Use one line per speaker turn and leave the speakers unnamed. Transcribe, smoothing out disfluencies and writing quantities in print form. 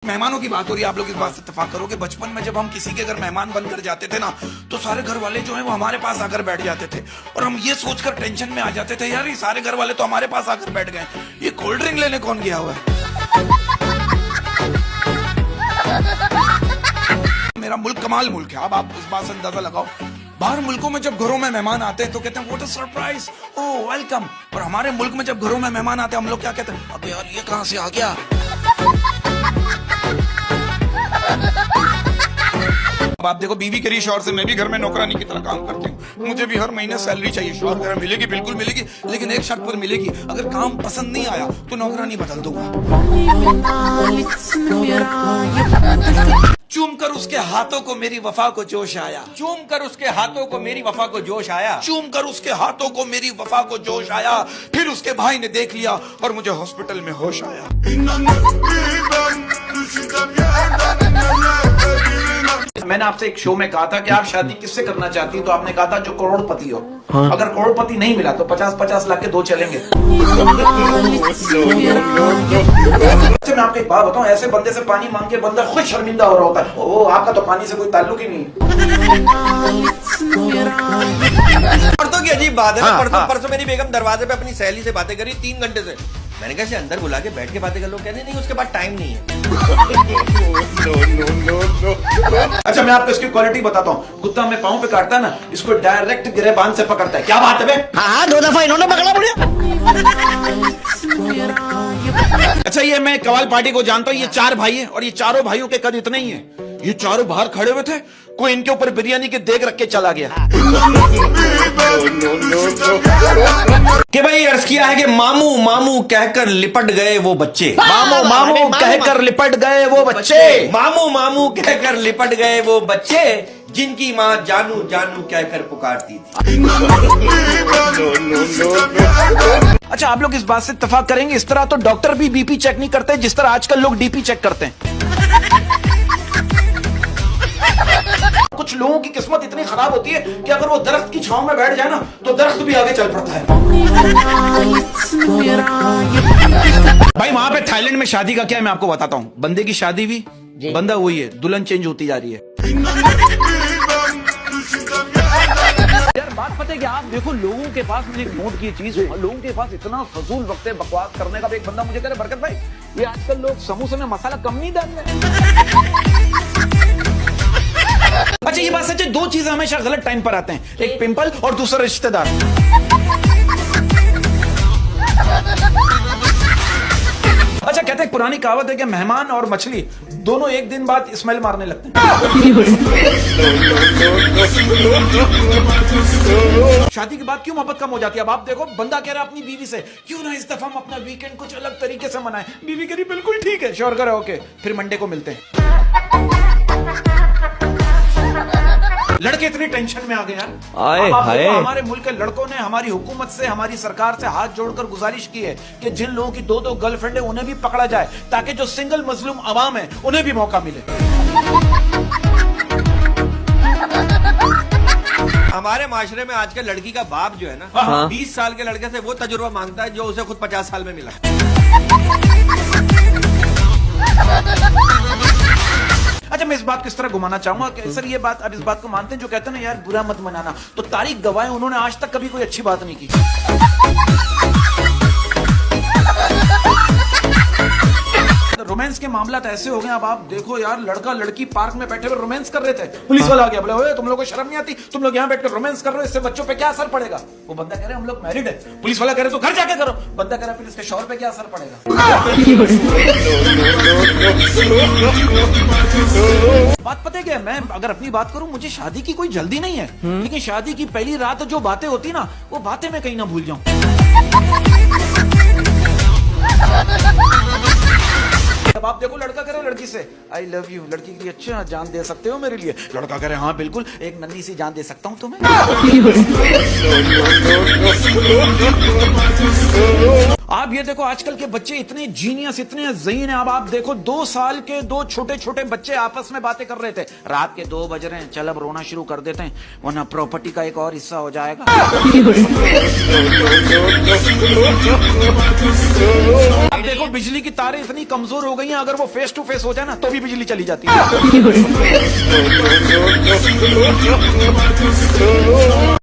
मेहमानों की बात हो रही है, आप लोग इस बात से इत्तेफाक करो कि बचपन में जब हम किसी के घर मेहमान बनकर जाते थे ना, तो सारे घर वाले जो है वो हमारे पास आकर बैठ जाते थे और हम ये सोचकर टेंशन में आ जाते थे, यार ये सारे घर वाले तो हमारे पास आकर बैठ गए, ये कोल्ड ड्रिंक लेने कौन गया हुआ है। मेरा मुल्क कमाल मुल्क है। अब आप इस बात से अंदाजा लगाओ, बाहर मुल्कों में जब घरों में मेहमान आते हैं तो कहते हैं what a surprise, oh welcome. और हमारे मुल्क में जब घरों में मेहमान आते हैं हम लोग क्या कहते हैं, अबे यार ये कहां से आ गया। अब आप देखो, बीवी करी शौहर से, मैं भी घर में नौकरानी की तरह काम करती हूँ, मुझे भी हर महीने सैलरी चाहिए। शौहर घर में मिलेगी, बिल्कुल मिलेगी, लेकिन एक शर्त पर मिलेगी, अगर काम पसंद नहीं आया तो नौकरानी बदल दूंगा। चूम कर उसके हाथों को मेरी वफा को जोश आया, चूम कर उसके हाथों को मेरी वफा को जोश आया, चूम कर उसके हाथों को मेरी वफा को जोश आया। फिर उसके भाई ने देख लिया और मुझे हॉस्पिटल में होश आया। मैंने आपसे एक शो में कहा था कि आप शादी किससे करना चाहती हैं, तो आपने कहा था जो करोड़पति हो। हाँ। अगर करोड़पति नहीं मिला तो 50-50 लाख के दो चलेंगे। मैं आपको एक बात बताऊं, ऐसे बंदे से पानी मांग के बंदा खुद शर्मिंदा हो रहा होता है, वो आपका तो पानी से कोई ताल्लुक ही नहीं।
परसों की अजीब बात है, परसों मेरी बेगम दरवाजे पे अपनी सहेली से बातें करी 3 घंटे से। मैंने कहा अंदर बुला के बैठ के बातें कर लो, कहने नहीं उसके बाद टाइम नहीं है।
अच्छा मैं आपको इसकी क्वालिटी बताता हूँ, कुत्ता में पाँव पे काटता है ना, इसको डायरेक्ट गिरेबान से पकड़ता है। क्या बात है बे?
हाँ 2 दफा इन्होंने पकड़ा मुझे।
अच्छा ये मैं कवाल पार्टी को जानता हूँ, ये 4 भाई है और ये चारों भाइयों के कद इतने ही है। ये चारों बाहर खड़े हुए थे, कोई इनके ऊपर बिरयानी के देग रख के चला गया कि भाई अर्ज किया है कि मामू मामू कहकर लिपट गए वो बच्चे, मामू मामू कहकर लिपट गए वो बच्चे, मामू मामू कहकर लिपट गए वो बच्चे, जिनकी माँ जानू जानू कहकर पुकारती थी। अच्छा आप लोग इस बात से इत्तेफाक करेंगे, इस तरह तो डॉक्टर भी बीपी चेक नहीं करते जिस तरह आजकल लोग डीपी चेक करते हैं। कुछ लोगों की किस्मत इतनी खराब होती है कि अगर वो दरख्त की छांव में बैठ जाए ना तो दरख्त भी आगे चल पड़ता है। भाई वहां पे थाईलैंड में शादी का क्या है मैं आपको बताता हूँ, बंदे की शादी भी बंदा वही है, दुल्हन चेंज होती जा रही है। यार बात पता है कि आप देखो लोगों के पास, मैंने एक नोट की चीज, लोगों के पास इतना फजूल वक्त है बकवास करने का। एक बंदा मुझे कह रहा है बरकत भाई ये आजकल लोग समोसे में मसाला कम नहीं डाल रहे। अच्छा ये बात सच है, 2 चीजें हमेशा गलत टाइम पर आते हैं, एक पिंपल और दूसरा रिश्तेदार। अच्छा कहते हैं पुरानी कहावत है कि मेहमान और मछली दोनों एक दिन बाद स्मेल मारने लगते हैं। शादी के बाद क्यों मोहब्बत कम हो जाती है। अब आप देखो बंदा कह रहा है अपनी बीवी से क्यों ना इस दफा हम अपना वीकेंड कुछ अलग तरीके से मनाएं, बीवी कह रही बिल्कुल ठीक है, श्योर करो ओके, फिर मंडे को मिलते हैं। लड़के इतनी टेंशन में आ गए यार। हमारे मुल्क के लड़कों ने हमारी हुकूमत से, हमारी सरकार से हाथ जोड़कर गुजारिश की है कि जिन लोगों की 2-2 गर्लफ्रेंड है उन्हें भी पकड़ा जाए, ताकि जो सिंगल मजलूम अवाम है उन्हें भी मौका मिले।
हमारे माशरे में आजकल लड़की का बाप जो है ना, 20 साल के लड़के से वो तजुर्बा मांगता है जो उसे खुद 50 साल में मिला। अच्छा मैं इस बात को इस तरह घुमाना चाहूंगा कि सर ये बात, अब इस बात को मानते हैं जो कहते हैं ना यार बुरा मत मनाना, तो तारीख गवाह है उन्होंने आज तक कभी कोई अच्छी बात नहीं की। रोमांस के मामला तो ऐसे हो गए, अब आप देखो यार लड़का लड़की पार्क में बैठे हुए रोमांस कर रहे थे, पुलिस वाला आ गया, बोले ओए तुम लोगों को शर्म नहीं आती, तुम लोग यहाँ बैठकर रोमांस कर रहे हो, इससे बच्चों पे क्या असर पड़ेगा। वो बंदा कह रहे हम लोग मैरिड है, पुलिस वाला कह रहे तो घर जाके करो, बंदा कह रहा फिर इसके शौहर पे क्या असर पड़ेगा। बात पता है क्या, मैं अगर अपनी बात करूं मुझे शादी की कोई जल्दी नहीं है, लेकिन शादी की पहली रात जो बातें होती ना वो बातें मैं कहीं ना भूल जाऊं। अब आप देखो लड़का करे लड़की से आई लव यू, लड़की के लिए अच्छा जान दे सकते हो मेरे लिए, लड़का करे हाँ बिल्कुल एक नन्ही सी जान दे सकता हूँ तुम्हें। आप ये देखो आजकल के बच्चे इतने जीनियस, इतने ज़हीन हैं। अब आप देखो 2 साल के 2 छोटे छोटे बच्चे आपस में बातें कर रहे थे, रात के 2 बज रहे हैं, चल अब रोना शुरू कर देते हैं वरना प्रॉपर्टी का एक और हिस्सा हो जाएगा। अब देखो बिजली की तारें इतनी कमजोर हो गई हैं, अगर वो फेस टू फेस हो जाए ना तो भी बिजली चली जाती है।